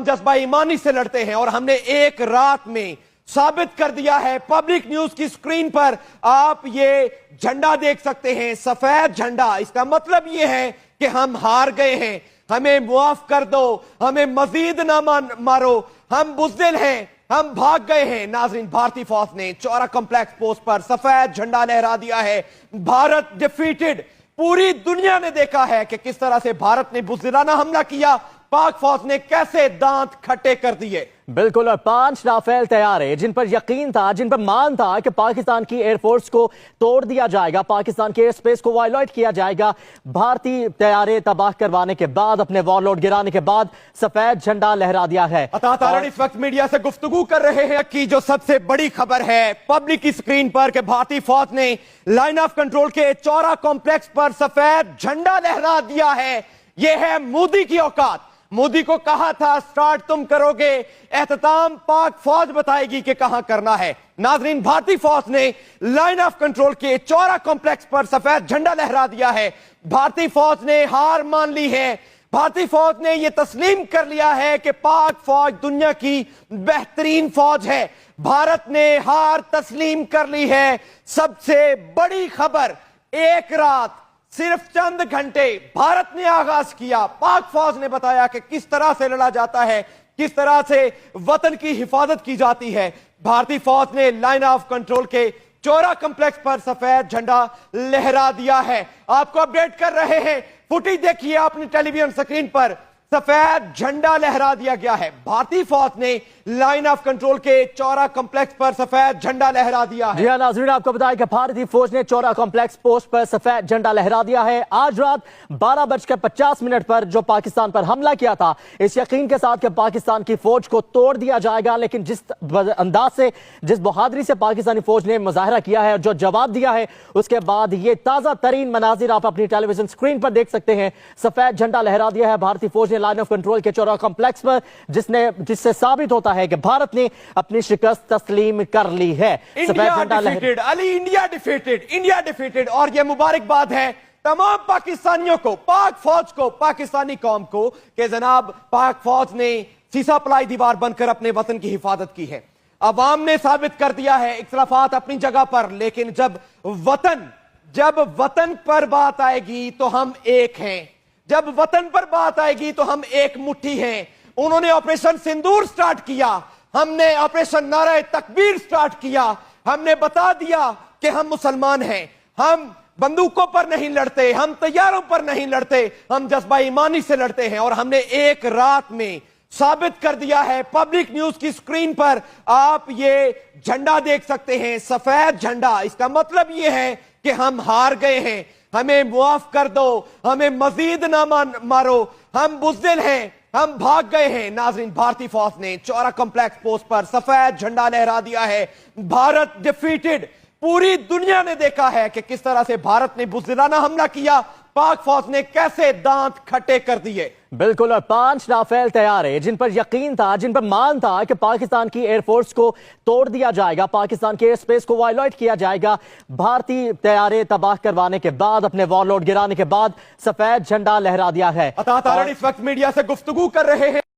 हम जज्बा ईमानी से लड़ते हैं और हमने एक रात में साबित कर दिया है। पब्लिक न्यूज की स्क्रीन पर आप ये झंडा देख सकते हैं, सफेद झंडा। इसका मतलब ये है कि हम हार गए हैं, हमें मुआफ कर दो, हमें मजीद ना मारो, हम बुज़दिल हैं, हम भाग गए हैं। नाज़रीन, भारतीय फौज ने चौरा कॉम्प्लेक्स पोस्ट पर सफेद झंडा लहरा दिया है। भारत डिफीटेड। पूरी दुनिया ने देखा है कि किस तरह से भारत ने बुज़दिलाना हमला किया, पाक फौज ने कैसे दांत खट्टे कर दिए। बिल्कुल, और 5 राफेल तैयारे जिन पर यकीन था, जिन पर मान था कि पाकिस्तान की एयरफोर्स को तोड़ दिया जाएगा, पाकिस्तान के एयर स्पेस को वायलेट किया जाएगा, भारतीय तैयारे तबाह करवाने के बाद, अपने वॉरलोड गिराने के बाद सफेद झंडा लहरा दिया है। और इस वक्त मीडिया से गुफ्तगू कर रहे हैं कि जो सबसे बड़ी खबर है पब्लिक की स्क्रीन पर कि भारतीय फौज ने लाइन ऑफ कंट्रोल के चौरा कॉम्प्लेक्स पर सफेद झंडा लहरा दिया है। यह है मोदी की औकात। मोदी को कहा था स्टार्ट तुम करोगे, एहतमाम पाक फौज बताएगी कि कहां करना है। नाजरीन, भारतीय फौज ने लाइन ऑफ कंट्रोल के चौरा कॉम्प्लेक्स पर सफेद झंडा लहरा दिया है। भारतीय फौज ने हार मान ली है। भारतीय फौज ने यह तस्लीम कर लिया है कि पाक फौज दुनिया की बेहतरीन फौज है। भारत ने हार तस्लीम कर ली है। सबसे बड़ी खबर, एक रात सिर्फ चंद घंटे भारत ने आगाज किया, पाक फौज ने बताया कि किस तरह से लड़ा जाता है, किस तरह से वतन की हिफाजत की जाती है। भारतीय फौज ने लाइन ऑफ कंट्रोल के चौरा कॉम्प्लेक्स पर सफेद झंडा लहरा दिया है। आपको अपडेट कर रहे हैं, फुटेज देखिए अपनी टेलीविजन स्क्रीन पर, सफेद झंडा लहरा दिया गया है। भारतीय फौज ने लाइन ऑफ कंट्रोल के चौरा कॉम्प्लेक्स पर सफेद झंडा लहरा दिया है। जी हाँ नाज़रीन, आपको बताया कि भारतीय फौज ने चौरा कॉम्प्लेक्स पोस्ट पर सफेद झंडा लहरा दिया है। आज रात 12:50 पर जो पाकिस्तान पर हमला किया था, इस यकीन के साथ कि पाकिस्तान की फौज को तोड़ दिया जाएगा, लेकिन जिस अंदाज से, जिस बहादुरी से पाकिस्तानी फौज ने मुजाहरा किया है, जो जवाब दिया है, उसके बाद ये ताजा तरीन मनाजिर आप अपनी टेलीविजन स्क्रीन पर देख सकते हैं। सफेद झंडा लहरा दिया है भारतीय फौज ने लाइन ऑफ कंट्रोल के चौरा कॉम्प्लेक्स पर, जिससे साबित होता है कि भारत ने अपनी शिकस्त तस्लीम कर ली है। India defeated, India defeated. और यह मुबारकबाद है तमाम पाकिस्तानियों को, पाक फौज को, पाकिस्तानी कौम को कि जनाब पाक फौज ने सीसा पलाई दीवार बनकर अपने वतन की हिफाजत की है। अवाम ने साबित कर दिया है, इख्तलाफात अपनी जगह पर, लेकिन जब वतन पर बात आएगी तो हम एक हैं। जब वतन पर बात आएगी तो हम एक मुट्ठी हैं। उन्होंने ऑपरेशन सिंदूर स्टार्ट किया, हमने ऑपरेशन नारे तकबीर स्टार्ट किया। हमने बता दिया कि हम मुसलमान हैं, हम बंदूकों पर नहीं लड़ते, हम तैयारों पर नहीं लड़ते, हम जज्बा ईमानी से लड़ते हैं। और हमने एक रात में साबित कर दिया है। पब्लिक न्यूज की स्क्रीन पर आप ये झंडा देख सकते हैं, सफेद झंडा। इसका मतलब ये है कि हम हार गए हैं, हमें मुआफ कर दो, हमें मजीद ना मारो, हम बुज़दिल हैं, हम भाग गए हैं। नाजरीन, भारतीय फौज ने चौरा कॉम्प्लेक्स पोस्ट पर सफेद झंडा लहरा दिया है। भारत डिफीटेड। पूरी दुनिया ने देखा है कि किस तरह से भारत ने बुज़दिलाना हमला किया, पाक फौज ने कैसे दांत खट्टे कर दिए। बिल्कुल, और 5 राफेल तैयारे जिन पर यकीन था, जिन पर मान था कि पाकिस्तान की एयरफोर्स को तोड़ दिया जाएगा, पाकिस्तान के एयर स्पेस को वायलेट किया जाएगा, भारतीय तैयारे तबाह करवाने के बाद, अपने वॉरलोड गिराने के बाद सफेद झंडा लहरा दिया है। इस वक्त मीडिया से गुफ्तगू कर रहे हैं